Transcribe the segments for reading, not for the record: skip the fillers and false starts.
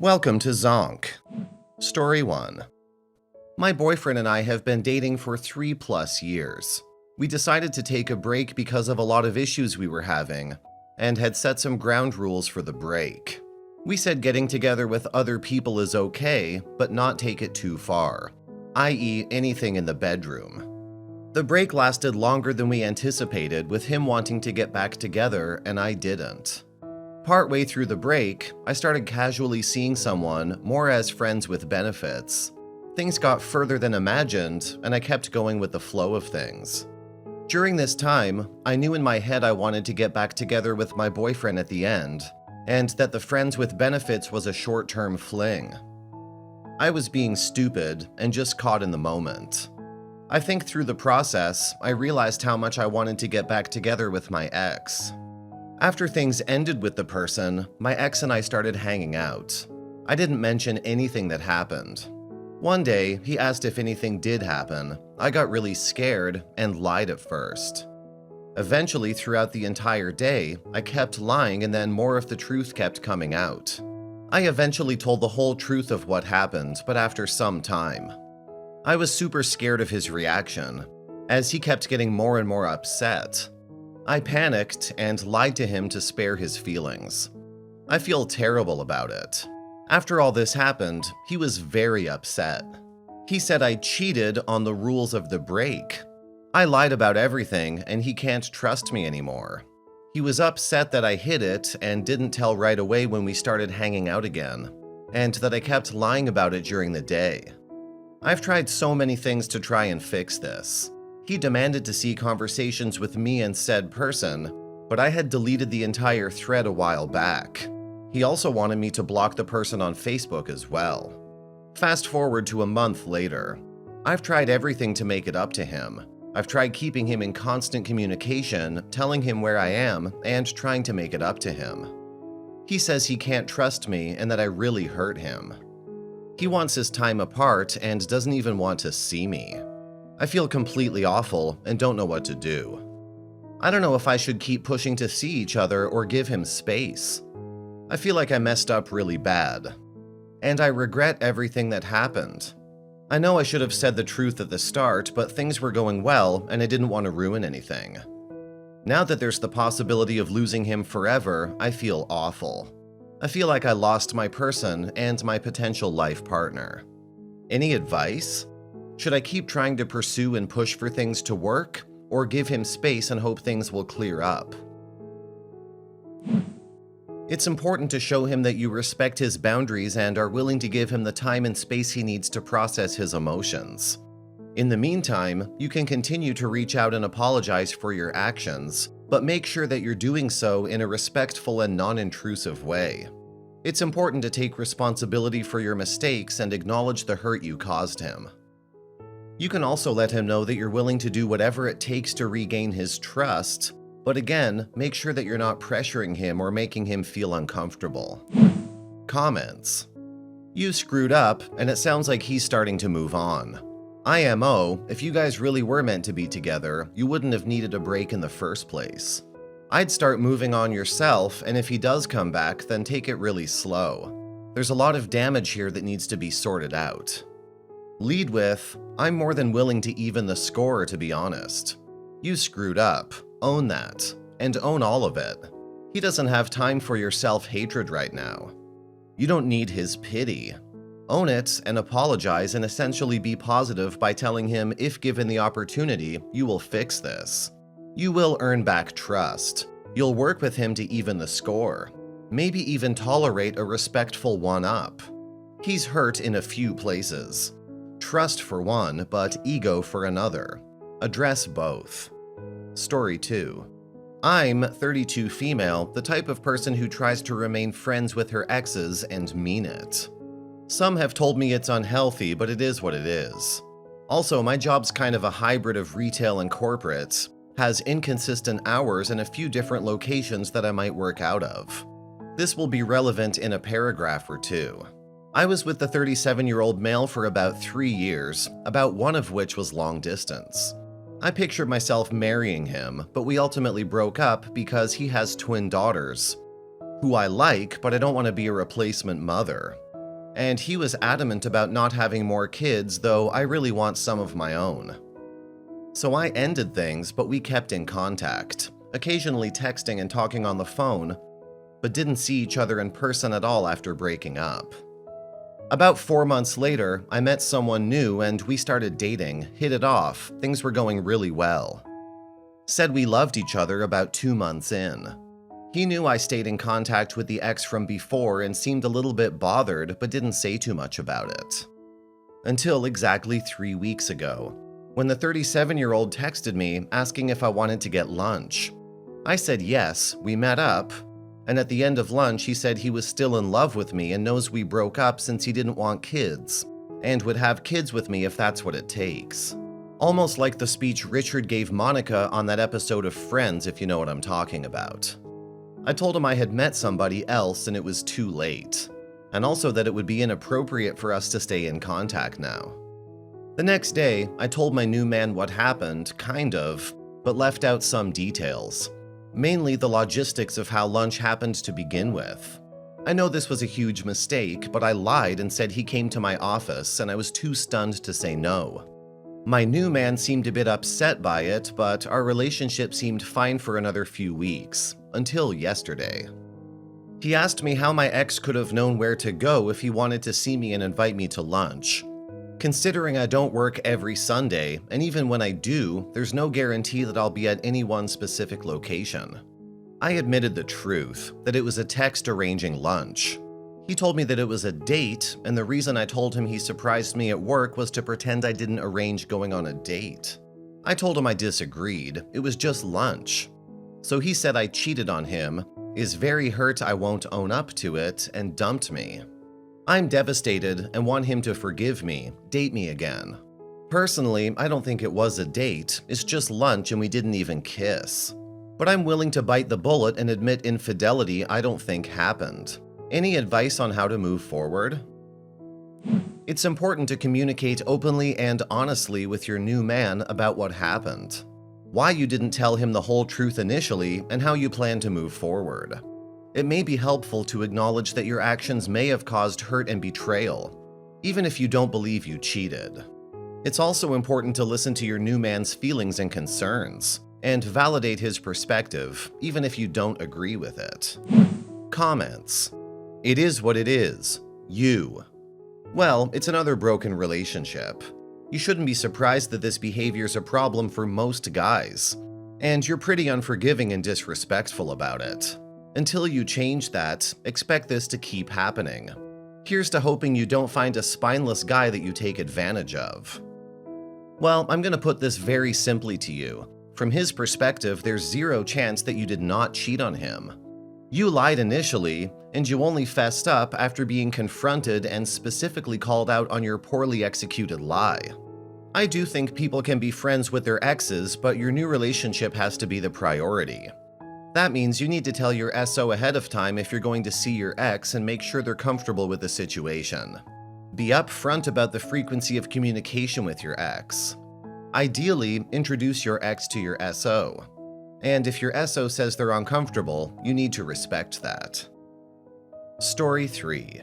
Welcome to Zonk. Story 1. My boyfriend and I have been dating for 3+ years. We decided to take a break because of a lot of issues we were having, and had set some ground rules for the break. We said getting together with other people is okay, but not take it too far, i.e. anything in the bedroom. The break lasted longer than we anticipated, with him wanting to get back together and I didn't. Partway through the break, I started casually seeing someone, more as friends with benefits. Things got further than imagined, and I kept going with the flow of things. During this time, I knew in my head I wanted to get back together with my boyfriend at the end, and that the friends with benefits was a short-term fling. I was being stupid and just caught in the moment. I think through the process, I realized how much I wanted to get back together with my ex. After things ended with the person, my ex and I started hanging out. I didn't mention anything that happened. One day, he asked if anything did happen. I got really scared and lied at first. Eventually, throughout the entire day, I kept lying and then more of the truth kept coming out. I eventually told the whole truth of what happened, but after some time. I was super scared of his reaction, as he kept getting more and more upset. I panicked and lied to him to spare his feelings. I feel terrible about it. After all this happened, he was very upset. He said I cheated on the rules of the break. I lied about everything and he can't trust me anymore. He was upset that I hid it and didn't tell right away when we started hanging out again, and that I kept lying about it during the day. I've tried so many things to try and fix this. He demanded to see conversations with me and said person, but I had deleted the entire thread a while back. He also wanted me to block the person on Facebook as well. Fast forward to a month later. I've tried everything to make it up to him. I've tried keeping him in constant communication, telling him where I am, and trying to make it up to him. He says he can't trust me and that I really hurt him. He wants his time apart and doesn't even want to see me. I feel completely awful and don't know what to do. I don't know if I should keep pushing to see each other or give him space. I feel like I messed up really bad. And I regret everything that happened. I know I should have said the truth at the start, but things were going well and I didn't want to ruin anything. Now that there's the possibility of losing him forever, I feel awful. I feel like I lost my person and my potential life partner. Any advice? Should I keep trying to pursue and push for things to work, or give him space and hope things will clear up? It's important to show him that you respect his boundaries and are willing to give him the time and space he needs to process his emotions. In the meantime, you can continue to reach out and apologize for your actions, but make sure that you're doing so in a respectful and non-intrusive way. It's important to take responsibility for your mistakes and acknowledge the hurt you caused him. You can also let him know that you're willing to do whatever it takes to regain his trust, but again, make sure that you're not pressuring him or making him feel uncomfortable. Comments. You screwed up, and it sounds like he's starting to move on. IMO, if you guys really were meant to be together, you wouldn't have needed a break in the first place. I'd start moving on yourself, and if he does come back, then take it really slow. There's a lot of damage here that needs to be sorted out. Lead with, I'm more than willing to even the score, to be honest. You screwed up, own that, and own all of it. He doesn't have time for your self-hatred right now. You don't need his pity. Own it and apologize and essentially be positive by telling him if given the opportunity, you will fix this. You will earn back trust. You'll work with him to even the score. Maybe even tolerate a respectful one-up. He's hurt in a few places. Trust for one, but ego for another. Address both. Story 2. I'm 32 female, the type of person who tries to remain friends with her exes and mean it. Some have told me it's unhealthy, but it is what it is. Also, my job's kind of a hybrid of retail and corporate, has inconsistent hours and a few different locations that I might work out of. This will be relevant in a paragraph or two. I was with the 37-year-old male for about 3 years, about one of which was long distance. I pictured myself marrying him, but we ultimately broke up because he has twin daughters, who I like, but I don't want to be a replacement mother. And he was adamant about not having more kids, though I really want some of my own. So I ended things, but we kept in contact, occasionally texting and talking on the phone, but didn't see each other in person at all after breaking up. About 4 months later, I met someone new and we started dating, hit it off, things were going really well. Said we loved each other about 2 months in. He knew I stayed in contact with the ex from before and seemed a little bit bothered, but didn't say too much about it. Until exactly 3 weeks ago, when the 37-year-old texted me asking if I wanted to get lunch. I said yes, we met up, and at the end of lunch he said he was still in love with me and knows we broke up since he didn't want kids, and would have kids with me if that's what it takes. Almost like the speech Richard gave Monica on that episode of Friends, if you know what I'm talking about. I told him I had met somebody else and it was too late, and also that it would be inappropriate for us to stay in contact now. The next day, I told my new man what happened, kind of, but left out some details, mainly the logistics of how lunch happened to begin with. I know this was a huge mistake, but I lied and said he came to my office and I was too stunned to say no. My new man seemed a bit upset by it, but our relationship seemed fine for another few weeks, until yesterday. He asked me how my ex could have known where to go if he wanted to see me and invite me to lunch. Considering I don't work every Sunday, and even when I do, there's no guarantee that I'll be at any one specific location. I admitted the truth, that it was a text arranging lunch. He told me that it was a date, and the reason I told him he surprised me at work was to pretend I didn't arrange going on a date. I told him I disagreed, it was just lunch. So he said I cheated on him, is very hurt I won't own up to it, and dumped me. I'm devastated and want him to forgive me, date me again. Personally, I don't think it was a date, it's just lunch and we didn't even kiss. But I'm willing to bite the bullet and admit infidelity I don't think happened. Any advice on how to move forward? It's important to communicate openly and honestly with your new man about what happened, why you didn't tell him the whole truth initially, and how you plan to move forward. It may be helpful to acknowledge that your actions may have caused hurt and betrayal, even if you don't believe you cheated. It's also important to listen to your new man's feelings and concerns, and validate his perspective, even if you don't agree with it. Comments. It is what it is. You. Well, it's another broken relationship. You shouldn't be surprised that this behavior's a problem for most guys, and you're pretty unforgiving and disrespectful about it. Until you change that, expect this to keep happening. Here's to hoping you don't find a spineless guy that you take advantage of. Well, I'm gonna put this very simply to you. From his perspective, there's zero chance that you did not cheat on him. You lied initially, and you only fessed up after being confronted and specifically called out on your poorly executed lie. I do think people can be friends with their exes, but your new relationship has to be the priority. That means you need to tell your SO ahead of time if you're going to see your ex and make sure they're comfortable with the situation. Be upfront about the frequency of communication with your ex. Ideally, introduce your ex to your SO. And if your SO says they're uncomfortable, you need to respect that. Story 3.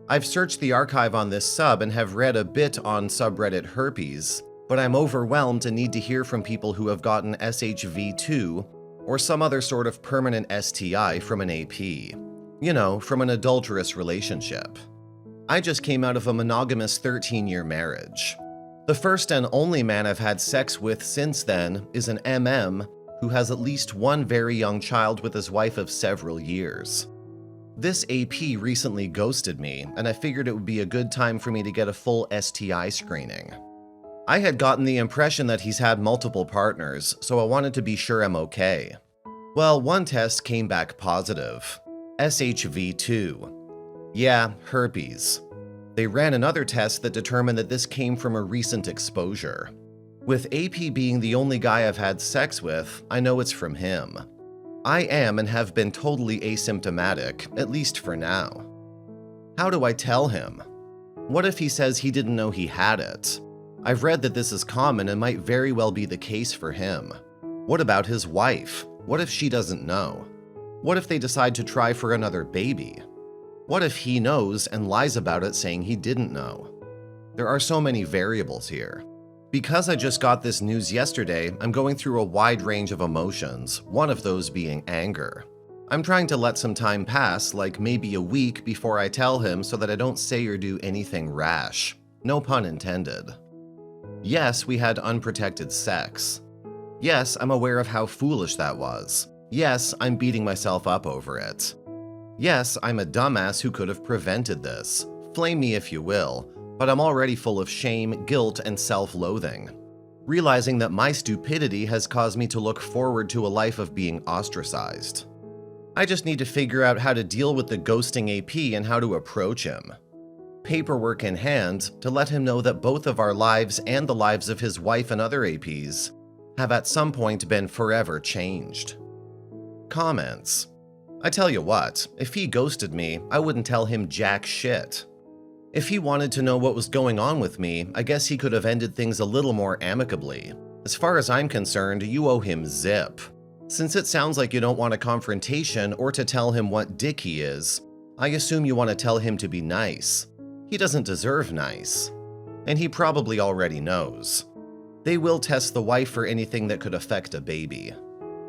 I've searched the archive on this sub and have read a bit on subreddit herpes, but I'm overwhelmed and need to hear from people who have gotten SHV2 or some other sort of permanent STI from an AP. You know, from an adulterous relationship. I just came out of a monogamous 13-year marriage. The first and only man I've had sex with since then is an MM who has at least one very young child with his wife of several years. This AP recently ghosted me, and I figured it would be a good time for me to get a full STI screening. I had gotten the impression that he's had multiple partners, so I wanted to be sure I'm okay. Well, one test came back positive. SHV2. Yeah, herpes. They ran another test that determined that this came from a recent exposure. With AP being the only guy I've had sex with, I know it's from him. I am and have been totally asymptomatic, at least for now. How do I tell him? What if he says he didn't know he had it? I've read that this is common and might very well be the case for him. What about his wife? What if she doesn't know? What if they decide to try for another baby? What if he knows and lies about it saying he didn't know? There are so many variables here. Because I just got this news yesterday, I'm going through a wide range of emotions, one of those being anger. I'm trying to let some time pass, like maybe a week before I tell him so that I don't say or do anything rash. No pun intended. Yes, we had unprotected sex. Yes, I'm aware of how foolish that was. Yes, I'm beating myself up over it. Yes, I'm a dumbass who could have prevented this. Flame me if you will, but I'm already full of shame, guilt, and self-loathing. Realizing that my stupidity has caused me to look forward to a life of being ostracized. I just need to figure out how to deal with the ghosting AP and how to approach him. Paperwork in hand to let him know that both of our lives and the lives of his wife and other APs have at some point been forever changed. Comments. I tell you what, if he ghosted me, I wouldn't tell him jack shit. If he wanted to know what was going on with me, I guess he could have ended things a little more amicably. As far as I'm concerned, you owe him zip. Since it sounds like you don't want a confrontation or to tell him what dick he is, I assume you want to tell him to be nice. He doesn't deserve nice. And he probably already knows. They will test the wife for anything that could affect a baby.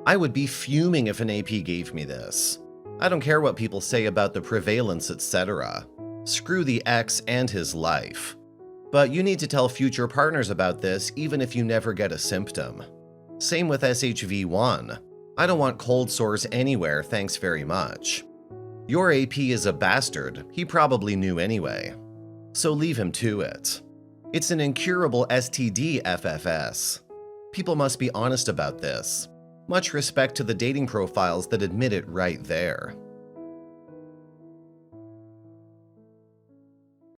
I would be fuming if an AP gave me this. I don't care what people say about the prevalence, etc. Screw the ex and his life. But you need to tell future partners about this even if you never get a symptom. Same with SHV1. I don't want cold sores anywhere, thanks very much. Your AP is a bastard, he probably knew anyway. So leave him to it. It's an incurable STD, FFS. People must be honest about this. Much respect to the dating profiles that admit it right there.